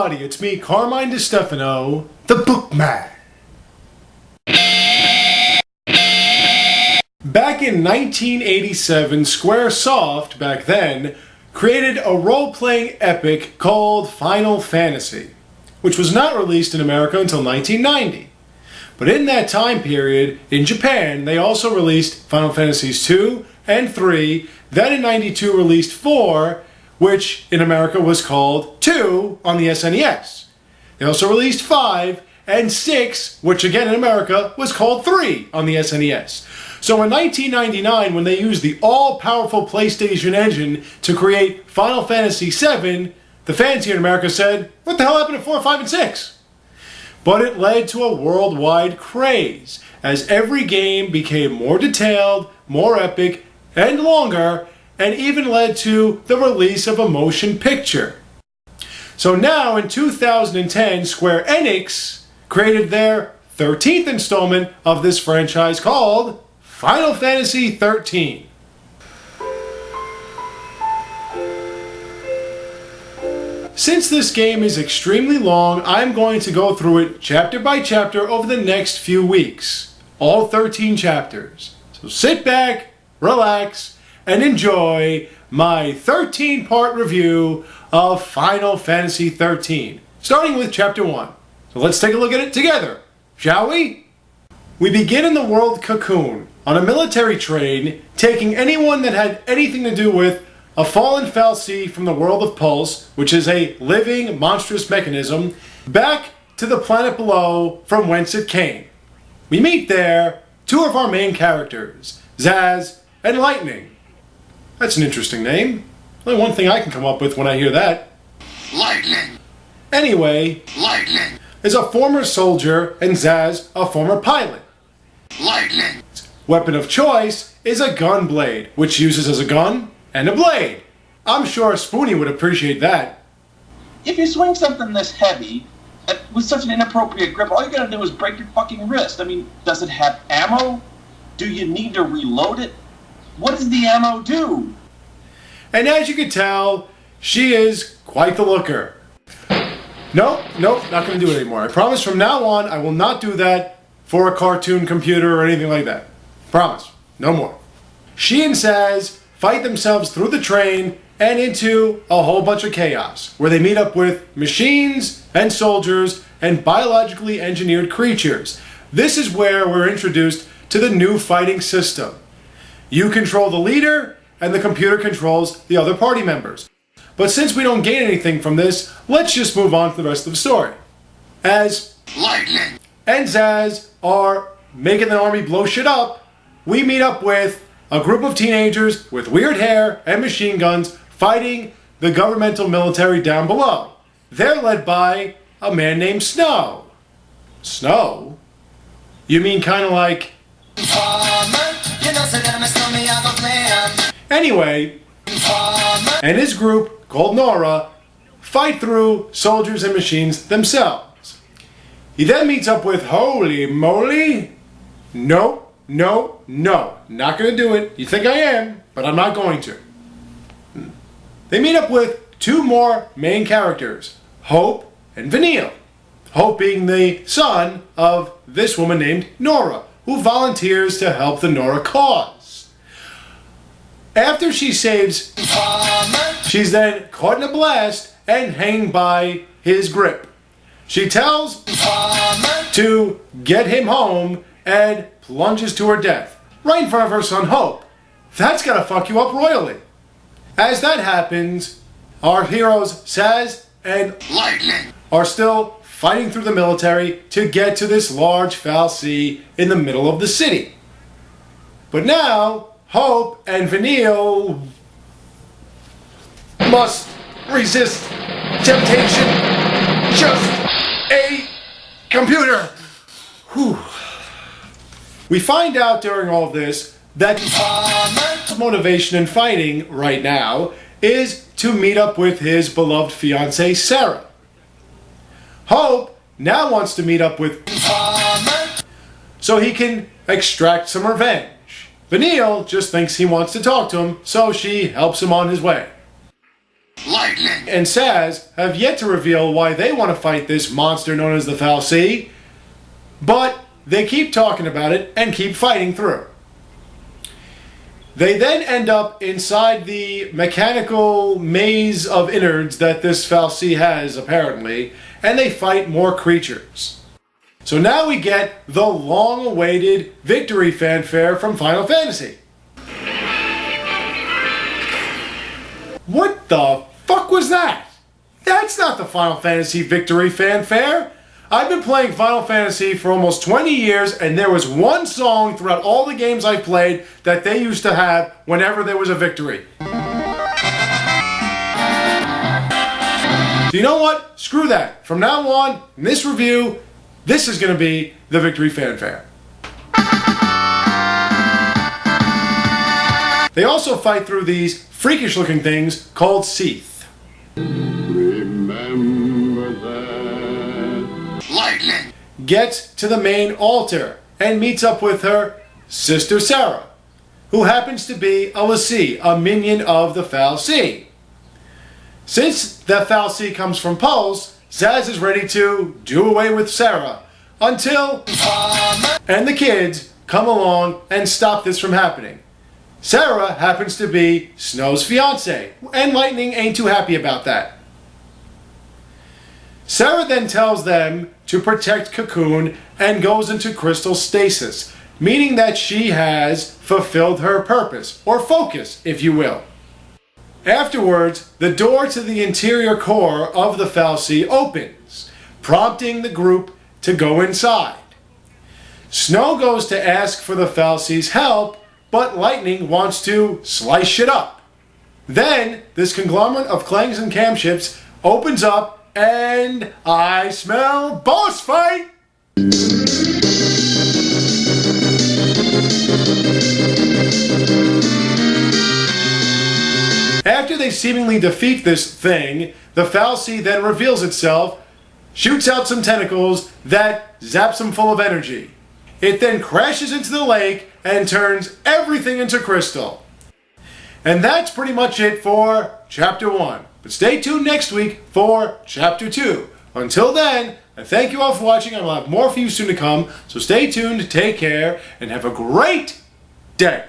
everybody, it's me, Carmine DeStefano, the Bookman. Back in 1987, Squaresoft, back then, created a role-playing epic called Final Fantasy, which was not released in America until 1990. But in that time period, in Japan, they also released Final Fantasies II and III, then in 92 released 4, which in America was called 2 on the SNES. They also released 5 and 6, which again in America was called 3 on the SNES. So in 1999, when they used the all-powerful PlayStation engine to create Final Fantasy VII, the fans here in America said, "What the hell happened to 4, 5, and 6? But it led to a worldwide craze, as every game became more detailed, more epic, and longer, and even led to the release of a motion picture. So now in 2010, Square ENIX created their 13th installment of this franchise called Final Fantasy XIII. Since this game is extremely long, I'm going to go through it chapter by chapter over the next few weeks. All 13 chapters. So sit back, relax, and enjoy my 13-part review of Final Fantasy XIII, starting with chapter 1. So let's take a look at it together, shall we? We begin in the world Cocoon, on a military train, taking anyone that had anything to do with a fallen fal'Cie from the world of Pulse, which is a living, monstrous mechanism, back to the planet below from whence it came. We meet there two of our main characters, Zaz and Lightning. That's an interesting name. Only one thing I can come up with when I hear that. Lightning. Anyway, Lightning. is a former soldier and Zaz a former pilot. Lightning. Weapon of choice is a gun blade, which uses as a gun and a blade. I'm sure Spoony would appreciate that. If you swing something this heavy, with such an inappropriate grip, all you gotta do is break your fucking wrist. I mean, does it have ammo? Do you need to reload it? What does the ammo do? And as you can tell, she is quite the looker. Nope, not gonna do it anymore. I promise from now on, I will not do that for a cartoon computer or anything like that. Promise, no more. She and Zaz fight themselves through the train and into a whole bunch of chaos, where they meet up with machines and soldiers and biologically engineered creatures. This is where we're introduced to the new fighting system. You control the leader, and the computer controls the other party members. But since we don't gain anything from this, let's just move on to the rest of the story. As Lightning. and Zaz are making the army blow shit up, we meet up with a group of teenagers with weird hair and machine guns fighting the governmental military down below. They're led by a man named Snow. Snow? You mean kind of like... Anyway, and his group, called Nora, fight through soldiers and machines themselves. He then meets up with Holy Moly. No, not gonna do it. You think I am, but I'm not going to. They meet up with two more main characters, Hope and Vanille. Hope being the son of this woman named Nora, who volunteers to help the Nora cause. After she saves, she's then caught in a blast and hanging by his grip. She tells to get him home and plunges to her death, right in front of her son Hope. That's gotta fuck you up royally. As that happens, our heroes Zaz and Lightning. are still fighting through the military to get to this large fal'Cie in the middle of the city. But now, Hope and Vanille must resist temptation. Just a computer. Whew. We find out during all of this that his motivation in fighting right now is to meet up with his beloved fiancée Sarah. Hope now wants to meet up with so he can extract some revenge. Vanille just thinks he wants to talk to him, so she helps him on his way. Lightning. and Saz have yet to reveal why they want to fight this monster known as the Fal'Cie, but they keep talking about it and keep fighting through. They then end up inside the mechanical maze of innards that this Fal'Cie has, apparently, and they fight more creatures. So now we get the long-awaited victory fanfare from Final Fantasy. What the fuck was that? That's not the Final Fantasy victory fanfare. I've been playing Final Fantasy for almost 20 years, and there was one song throughout all the games I've played that they used to have whenever there was a victory. So you know what? Screw that. From now on, in this review, this is going to be the victory fanfare. They also fight through these freakish looking things called Seath. Remember that. Lightning. Gets to the main altar and meets up with her sister Sarah, who happens to be a Lousy, a minion of the Fal'Cie. Since the Fal'Cie comes from Pulse, Saz is ready to do away with Sarah until and the kids come along and stop this from happening. Sarah happens to be Snow's fiance, and Lightning ain't too happy about that. Sarah then tells them to protect Cocoon and goes into crystal stasis, meaning that she has fulfilled her purpose, or focus, if you will. Afterwards, the door to the interior core of the Fal'Cie opens, prompting the group to go inside. Snow goes to ask for the Fal'Cie's help, but Lightning wants to slice shit up. Then, this conglomerate of clangs and camships opens up, and I smell boss fight! After they seemingly defeat this thing, the Fal'Cie then reveals itself, shoots out some tentacles that zaps them full of energy. It then crashes into the lake and turns everything into crystal. And that's pretty much it for Chapter 1. But stay tuned next week for Chapter 2. Until then, I thank you all for watching. I will have more for you soon to come. So stay tuned, take care, and have a great day.